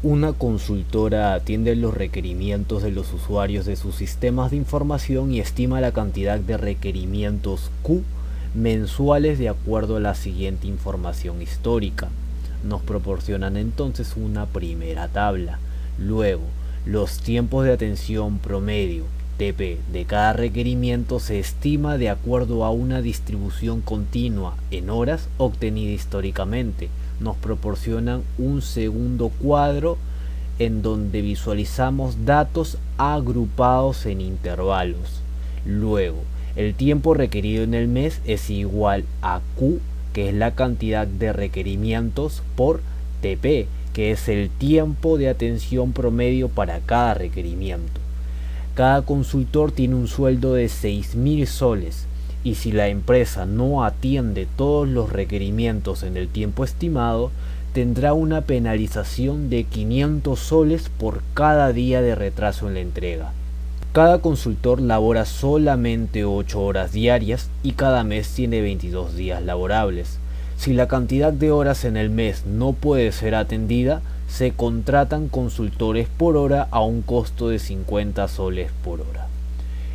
Una consultora atiende los requerimientos de los usuarios de sus sistemas de información y estima la cantidad de requerimientos Q mensuales de acuerdo a la siguiente información histórica. Nos proporcionan entonces una primera tabla. Luego, los tiempos de atención promedio (TP) de cada requerimiento se estima de acuerdo a una distribución continua en horas obtenida históricamente. Nos proporcionan un segundo cuadro en donde visualizamos datos agrupados en intervalos. Luego, el tiempo requerido en el mes es igual a Q, que es la cantidad de requerimientos, por TP, que es el tiempo de atención promedio para cada requerimiento. Cada consultor tiene un sueldo de 6.000 soles y si la empresa no atiende todos los requerimientos en el tiempo estimado, tendrá una penalización de 500 soles por cada día de retraso en la entrega. Cada consultor labora solamente 8 horas diarias y cada mes tiene 22 días laborables. Si la cantidad de horas en el mes no puede ser atendida, se contratan consultores por hora a un costo de 50 soles por hora.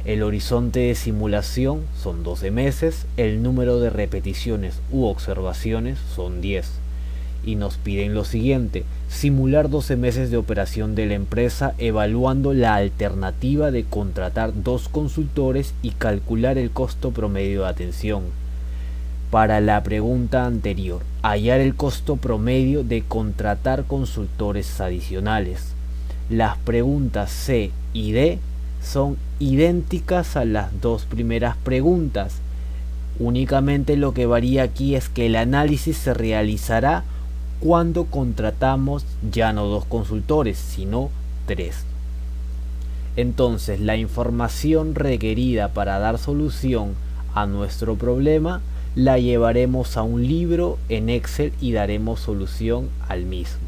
El horizonte de simulación son 12 meses, el número de repeticiones u observaciones son 10. Y nos piden lo siguiente: simular 12 meses de operación de la empresa evaluando la alternativa de contratar 2 consultores y calcular el costo promedio de atención. Para la pregunta anterior, hallar el costo promedio de contratar consultores adicionales. Las preguntas C y D son idénticas a las dos primeras preguntas. Únicamente lo que varía aquí es que el análisis se realizará cuando contratamos ya no 2 consultores, sino 3. Entonces, la información requerida para dar solución a nuestro problema la llevaremos a un libro en Excel y daremos solución al mismo.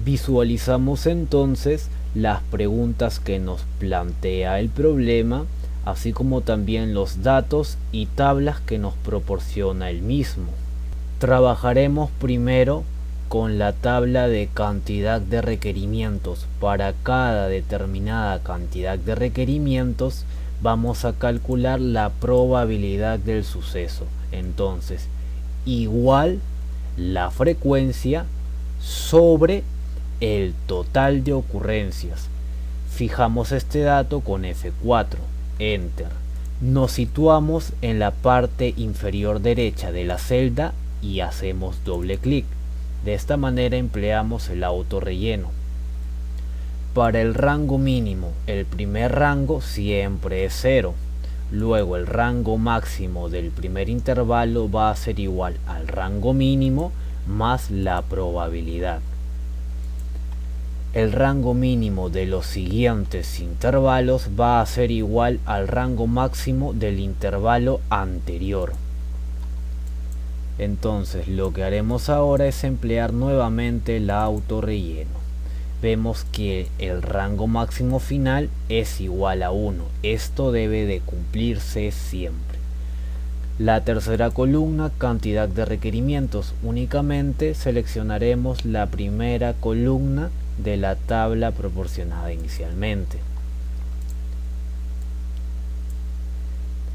Visualizamos entonces las preguntas que nos plantea el problema, así como también los datos y tablas que nos proporciona el mismo. Trabajaremos primero con la tabla de cantidad de requerimientos. Para cada determinada cantidad de requerimientos vamos a calcular la probabilidad del suceso. Entonces, igual la frecuencia sobre el total de ocurrencias. Fijamos este dato con F4, Enter. Nos situamos en la parte inferior derecha de la celda y hacemos doble clic. De esta manera empleamos el autorrelleno. Para el rango mínimo, el primer rango siempre es 0. Luego el rango máximo del primer intervalo va a ser igual al rango mínimo más la probabilidad. El rango mínimo de los siguientes intervalos va a ser igual al rango máximo del intervalo anterior. Entonces lo que haremos ahora es emplear nuevamente el autorrelleno. Vemos que el rango máximo final es igual a 1. Esto debe de cumplirse siempre. La tercera columna, cantidad de requerimientos. Únicamente seleccionaremos la primera columna de la tabla proporcionada inicialmente.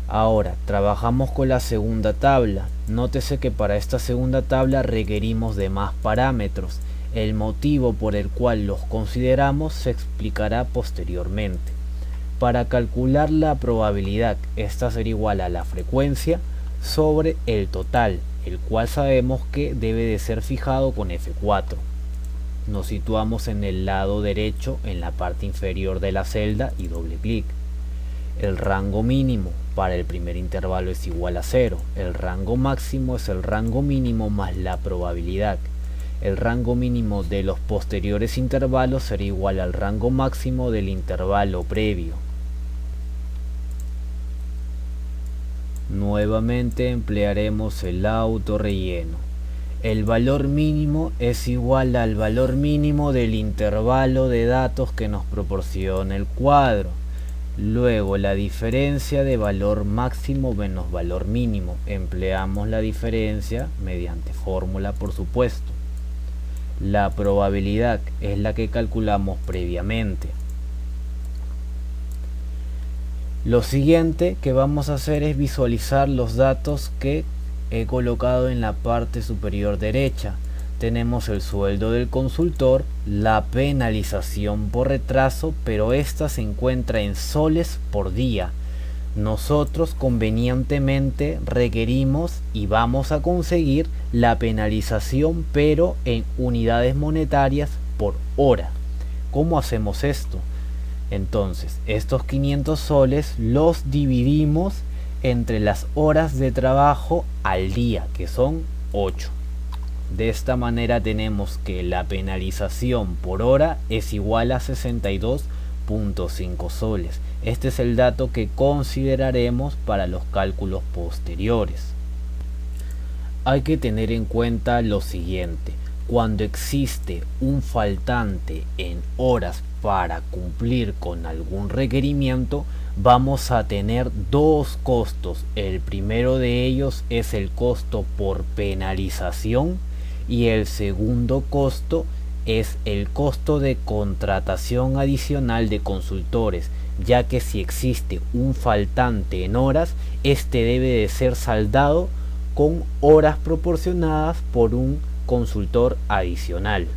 Ahora trabajamos con la segunda tabla. Nótese que para esta segunda tabla requerimos de más parámetros. El motivo por el cual los consideramos se explicará posteriormente. Para calcular la probabilidad, esta será igual a la frecuencia sobre el total, el cual sabemos que debe de ser fijado con F4. Nos situamos en el lado derecho en la parte inferior de la celda y doble clic. El rango mínimo para el primer intervalo es igual a 0. El rango máximo es el rango mínimo más la probabilidad. El rango mínimo de los posteriores intervalos será igual al rango máximo del intervalo previo. Nuevamente emplearemos el autorrelleno. El valor mínimo es igual al valor mínimo del intervalo de datos que nos proporciona el cuadro. Luego la diferencia de valor máximo menos valor mínimo. Empleamos la diferencia mediante fórmula, por supuesto. La probabilidad es la que calculamos previamente. Lo siguiente que vamos a hacer es visualizar los datos que he colocado en la parte superior derecha. Tenemos el sueldo del consultor, la penalización por retraso, pero esta se encuentra en soles por día. Nosotros convenientemente requerimos y vamos a conseguir la penalización, pero en unidades monetarias por hora. ¿Cómo hacemos esto? Entonces, estos 500 soles los dividimos entre las horas de trabajo al día, que son 8. De esta manera tenemos que la penalización por hora es igual a 62.5 soles. Este es el dato que consideraremos para los cálculos posteriores. Hay que tener en cuenta lo siguiente: cuando existe un faltante en horas para cumplir con algún requerimiento, vamos a tener dos costos. El primero de ellos es el costo por penalización y el segundo costo es el costo de contratación adicional de consultores, ya que si existe un faltante en horas, este debe de ser saldado con horas proporcionadas por un consultor adicional.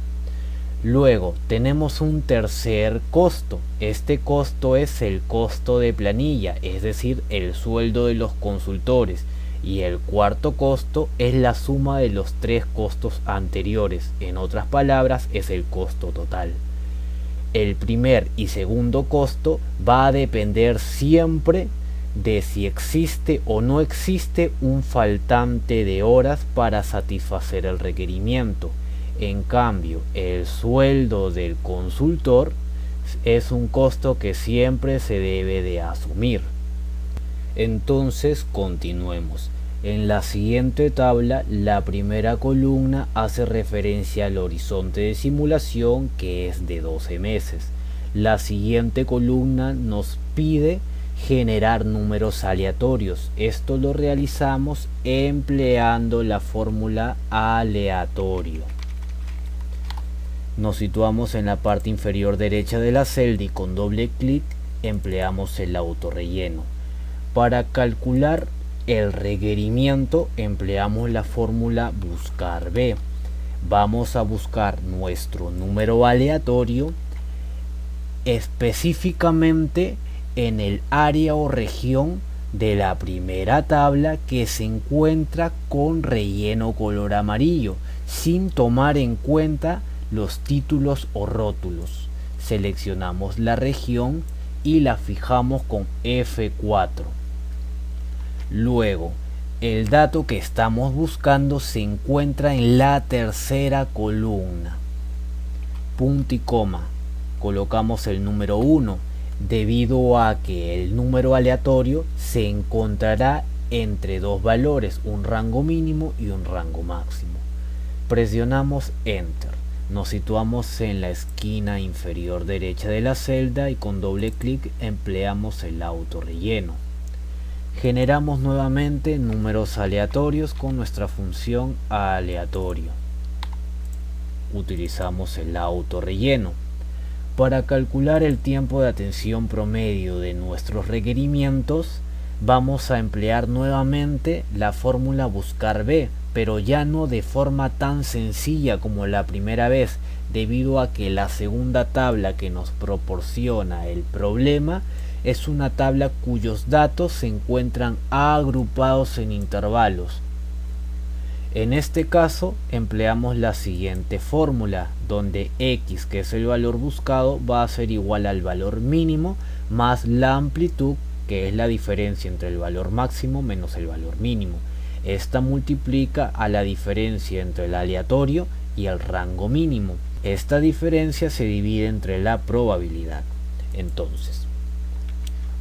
Luego tenemos un tercer costo. Este costo es el costo de planilla, es decir, el sueldo de los consultores. Y el cuarto costo es la suma de los tres costos anteriores. En otras palabras, es el costo total. El primer y segundo costo va a depender siempre de si existe o no existe un faltante de horas para satisfacer el requerimiento. En cambio, el sueldo del consultor es un costo que siempre se debe de asumir. Entonces, continuemos. En la siguiente tabla, la primera columna hace referencia al horizonte de simulación, que es de 12 meses. La siguiente columna nos pide generar números aleatorios. Esto lo realizamos empleando la fórmula aleatorio. Nos situamos en la parte inferior derecha de la celda y con doble clic empleamos el autorrelleno. Para calcular el requerimiento empleamos la fórmula buscar B. Vamos a buscar nuestro número aleatorio específicamente en el área o región de la primera tabla que se encuentra con relleno color amarillo, sin tomar en cuenta los títulos o rótulos. Seleccionamos la región y la fijamos con F4. Luego, el dato que estamos buscando se encuentra en la tercera columna. Punto y coma. Colocamos el número 1, debido a que el número aleatorio se encontrará entre dos valores, un rango mínimo y un rango máximo. Presionamos Enter. Nos situamos en la esquina inferior derecha de la celda y con doble clic empleamos el autorrelleno. Generamos nuevamente números aleatorios con nuestra función aleatorio. Utilizamos el autorrelleno. Para calcular el tiempo de atención promedio de nuestros requerimientos, vamos a emplear nuevamente la fórmula buscar B, pero ya no de forma tan sencilla como la primera vez, debido a que la segunda tabla que nos proporciona el problema es una tabla cuyos datos se encuentran agrupados en intervalos. En este caso empleamos la siguiente fórmula, donde x, que es el valor buscado, va a ser igual al valor mínimo más la amplitud, que es la diferencia entre el valor máximo menos el valor mínimo. Esta multiplica a la diferencia entre el aleatorio y el rango mínimo. Esta diferencia se divide entre la probabilidad. Entonces,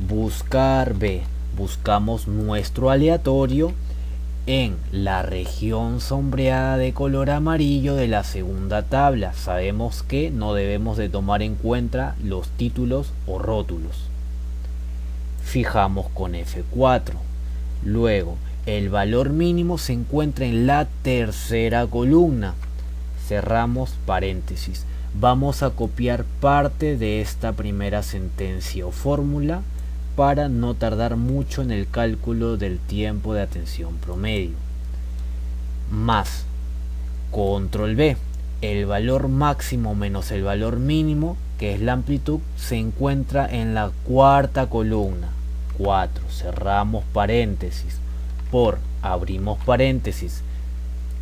buscar B. Buscamos nuestro aleatorio en la región sombreada de color amarillo de la segunda tabla. Sabemos que no debemos de tomar en cuenta los títulos o rótulos. Fijamos con F4. Luego, el valor mínimo se encuentra en la tercera columna. cerramos paréntesis. Vamos a copiar parte de esta primera sentencia o fórmula para no tardar mucho en el cálculo del tiempo de atención promedio. Más control B, el valor máximo menos el valor mínimo, que es la amplitud, se encuentra en la cuarta columna. 4, cerramos paréntesis, por, abrimos paréntesis,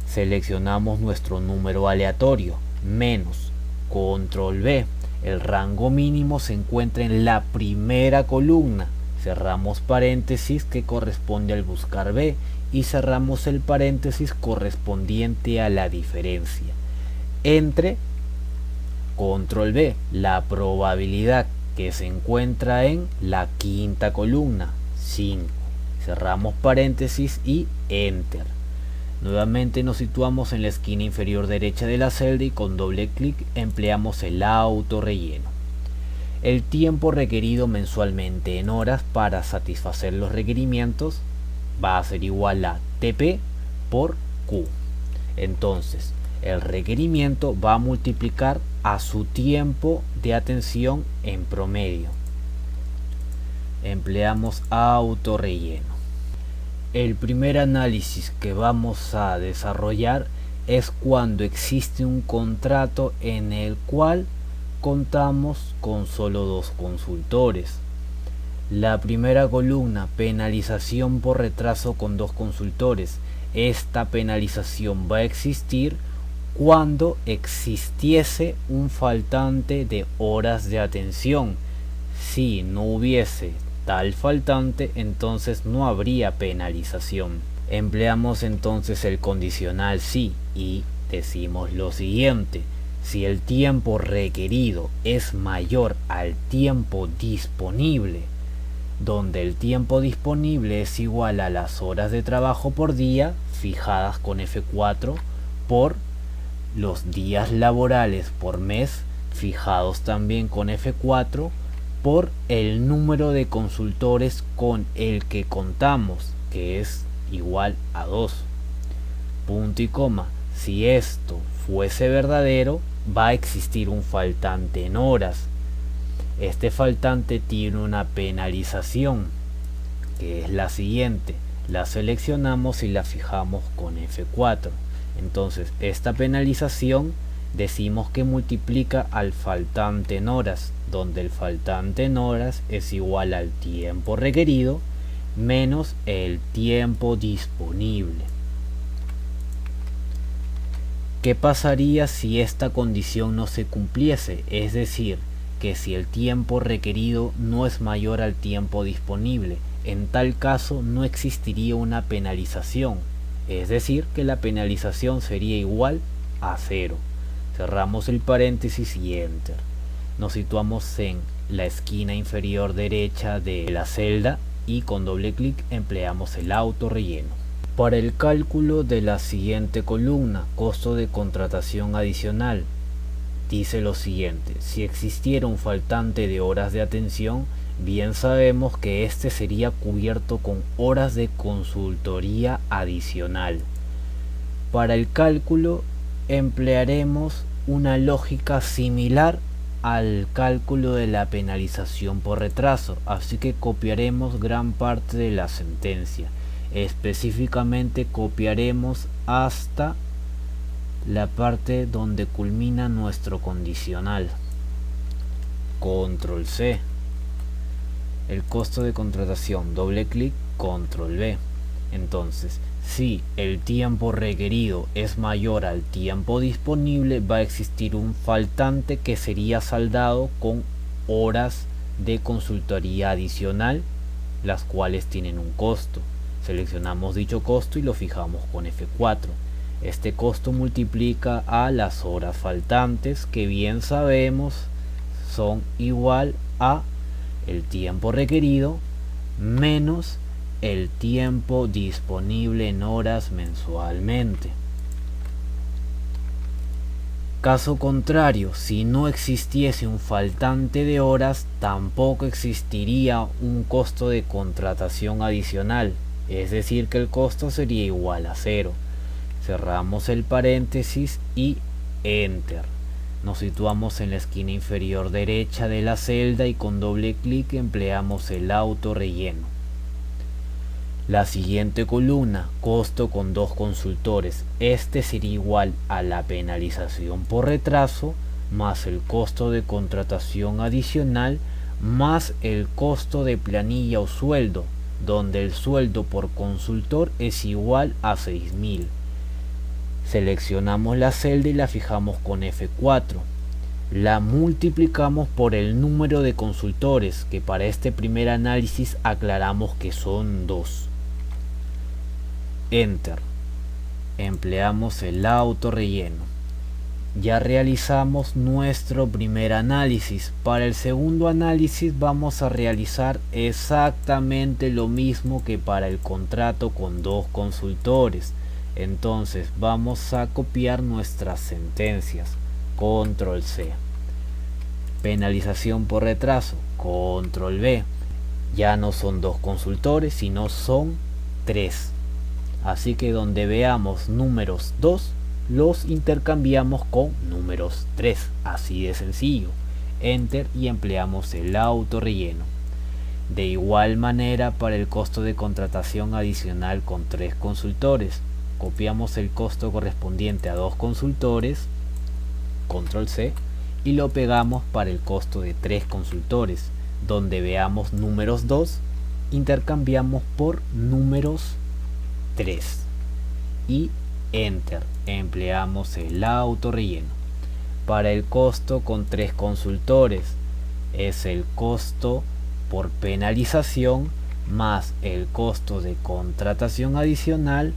seleccionamos nuestro número aleatorio, menos control B, el rango mínimo se encuentra en la primera columna, cerramos paréntesis que corresponde al buscar B y cerramos el paréntesis correspondiente a la diferencia entre control B, la probabilidad, que se encuentra en la quinta columna, 5. Cerramos paréntesis y enter. Nuevamente nos situamos en la esquina inferior derecha de la celda y con doble clic empleamos el auto relleno. El tiempo requerido mensualmente en horas para satisfacer los requerimientos va a ser igual a TP por Q. Entonces, el requerimiento va a multiplicar a su tiempo de atención en promedio. Empleamos auto relleno. El primer análisis que vamos a desarrollar es cuando existe un contrato en el cual contamos con solo 2 consultores. La primera columna, penalización por retraso con 2 consultores. Esta penalización va a existir cuando existiese un faltante de horas de atención. Si no hubiese tal faltante, entonces no habría penalización. Empleamos entonces el condicional si y decimos lo siguiente: si el tiempo requerido es mayor al tiempo disponible, donde el tiempo disponible es igual a las horas de trabajo por día fijadas con F4 por los días laborales por mes fijados también con F4 por el número de consultores con el que contamos, que es igual a 2. Punto y coma. Si esto fuese verdadero, va a existir un faltante en horas. Este faltante tiene una penalización, que es la siguiente. La seleccionamos y la fijamos con F4. Entonces, esta penalización decimos que multiplica al faltante en horas, donde el faltante en horas es igual al tiempo requerido menos el tiempo disponible. ¿Qué pasaría si esta condición no se cumpliese? Es decir, que si el tiempo requerido no es mayor al tiempo disponible, en tal caso no existiría una penalización, es decir, que la penalización sería igual a 0. Cerramos el paréntesis y enter. Nos situamos en la esquina inferior derecha de la celda y con doble clic empleamos el auto relleno. Para el cálculo de la siguiente columna, costo de contratación adicional, dice lo siguiente: si existiera un faltante de horas de atención, bien sabemos que este sería cubierto con horas de consultoría adicional. Para el cálculo emplearemos una lógica similar al cálculo de la penalización por retraso, así que copiaremos gran parte de la sentencia. Específicamente copiaremos hasta la parte donde culmina nuestro condicional. Control C. El costo de contratación, doble clic, control V. Entonces, si el tiempo requerido es mayor al tiempo disponible, va a existir un faltante que sería saldado con horas de consultoría adicional, las cuales tienen un costo. Seleccionamos dicho costo y lo fijamos con F4. Este costo multiplica a las horas faltantes, que bien sabemos son igual a el tiempo requerido menos el tiempo disponible en horas mensualmente. Caso contrario, si no existiese un faltante de horas, tampoco existiría un costo de contratación adicional, es decir que el costo sería igual a 0. Cerramos el paréntesis y Enter. Nos situamos en la esquina inferior derecha de la celda y con doble clic empleamos el auto relleno. La siguiente columna, costo con 2 consultores. Este sería igual a la penalización por retraso más el costo de contratación adicional más el costo de planilla o sueldo, donde el sueldo por consultor es igual a 6.000. Seleccionamos la celda y la fijamos con F4. La multiplicamos por el número de consultores, que para este primer análisis aclaramos que son 2. Enter. Empleamos el auto relleno. Ya realizamos nuestro primer análisis. Para el segundo análisis vamos a realizar exactamente lo mismo que para el contrato con 2 consultores. Entonces vamos a copiar nuestras sentencias. Control C. Penalización por retraso. Control V. Ya no son 2 consultores, sino son 3. Así que donde veamos números 2, los intercambiamos con números 3. Así de sencillo. Enter y empleamos el auto relleno. De igual manera para el costo de contratación adicional con 3 consultores. Copiamos el costo correspondiente a 2 consultores. Control C. Y lo pegamos para el costo de 3 consultores. Donde veamos números 2, intercambiamos por números 3 y Enter. Empleamos el auto relleno. Para el costo con 3 consultores es el costo por penalización más el costo de contratación adicional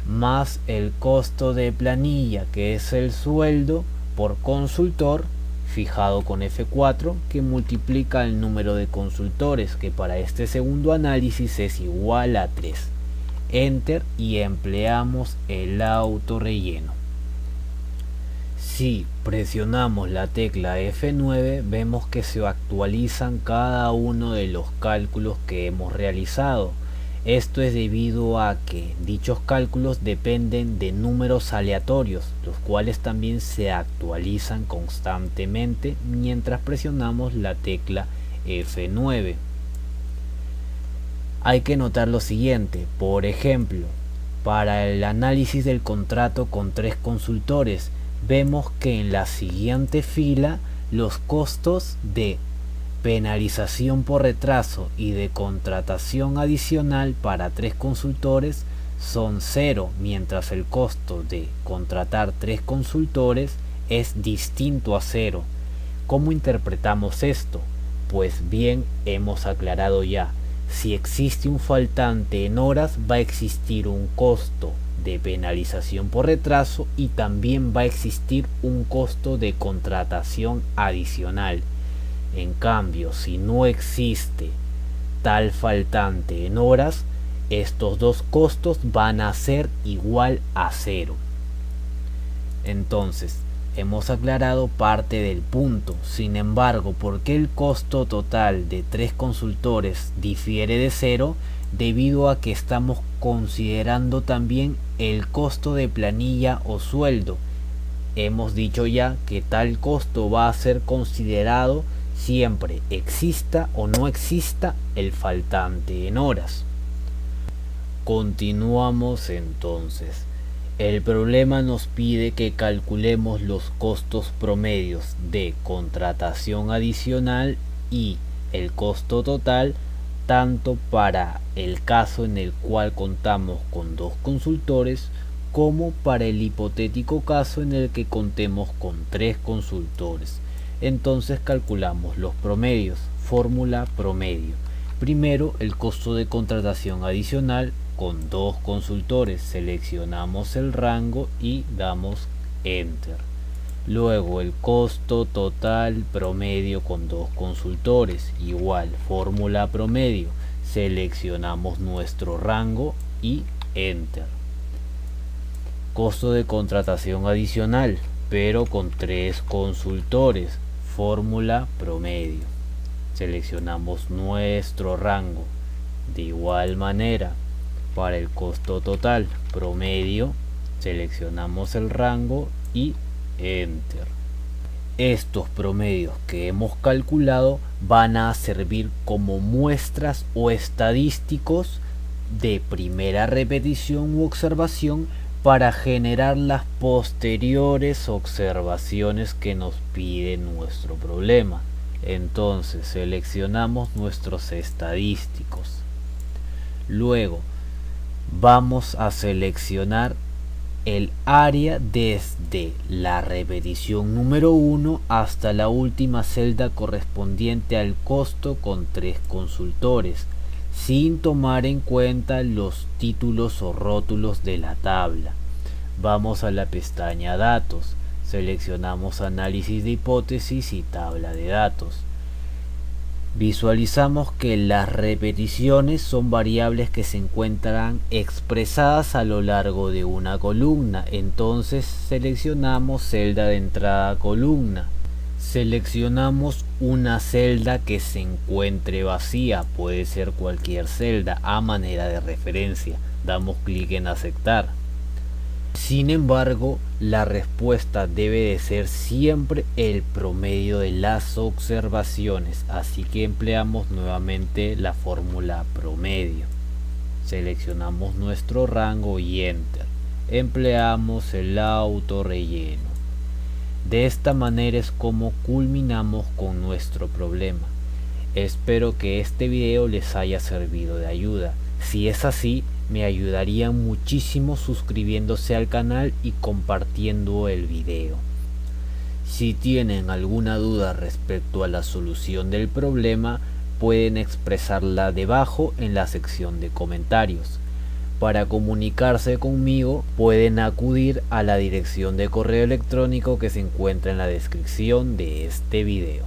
más el costo de planilla, que es el sueldo por consultor, fijado con F4, que multiplica el número de consultores, que para este segundo análisis es igual a 3. Enter y empleamos el auto relleno. Si presionamos la tecla F9, vemos que se actualizan cada uno de los cálculos que hemos realizado. Esto es debido a que dichos cálculos dependen de números aleatorios, los cuales también se actualizan constantemente mientras presionamos la tecla F9. Hay que notar lo siguiente. Por ejemplo, para el análisis del contrato con 3 consultores, vemos que en la siguiente fila los costos de penalización por retraso y de contratación adicional para 3 consultores son 0, mientras el costo de contratar 3 consultores es distinto a 0. ¿Cómo interpretamos esto? Pues bien, hemos aclarado ya. Si existe un faltante en horas, va a existir un costo de penalización por retraso y también va a existir un costo de contratación adicional. En cambio, si no existe tal faltante en horas, estos dos costos van a ser igual a 0. Entonces, hemos aclarado parte del punto. Sin embargo, ¿por qué el costo total de 3 consultores difiere de 0? Debido a que estamos considerando también el costo de planilla o sueldo. Hemos dicho ya que tal costo va a ser considerado siempre exista o no exista el faltante en horas. Continuamos entonces. El problema nos pide que calculemos los costos promedios de contratación adicional y el costo total, tanto para el caso en el cual contamos con 2 consultores como para el hipotético caso en el que contemos con 3 consultores. Entonces calculamos los promedios. Fórmula promedio. Primero, el costo de contratación adicional con 2 consultores. Seleccionamos el rango y damos Enter. Luego el costo total promedio con 2 consultores. Igual, fórmula promedio. Seleccionamos nuestro rango y Enter. Costo de contratación adicional, pero con 3 consultores. Fórmula promedio. Seleccionamos nuestro rango. De igual manera, para el costo total promedio, seleccionamos el rango y Enter. Estos promedios que hemos calculado van a servir como muestras o estadísticos de primera repetición u observación para generar las posteriores observaciones que nos pide nuestro problema. Entonces seleccionamos nuestros estadísticos. Luego vamos a seleccionar el área desde la repetición número 1 hasta la última celda correspondiente al costo con 3 consultores, sin tomar en cuenta los títulos o rótulos de la tabla. Vamos a la pestaña Datos, seleccionamos Análisis de hipótesis y Tabla de datos. Visualizamos que las repeticiones son variables que se encuentran expresadas a lo largo de una columna, entonces seleccionamos celda de entrada columna. Seleccionamos una celda que se encuentre vacía, puede ser cualquier celda a manera de referencia. Damos clic en aceptar. Sin embargo, la respuesta debe de ser siempre el promedio de las observaciones, así que empleamos nuevamente la fórmula promedio. Seleccionamos nuestro rango y Enter. Empleamos el autorrelleno. De esta manera es como culminamos con nuestro problema. Espero que este video les haya servido de ayuda. Si es así, me ayudarían muchísimo suscribiéndose al canal y compartiendo el video. Si tienen alguna duda respecto a la solución del problema, pueden expresarla debajo en la sección de comentarios. Para comunicarse conmigo, pueden acudir a la dirección de correo electrónico que se encuentra en la descripción de este video.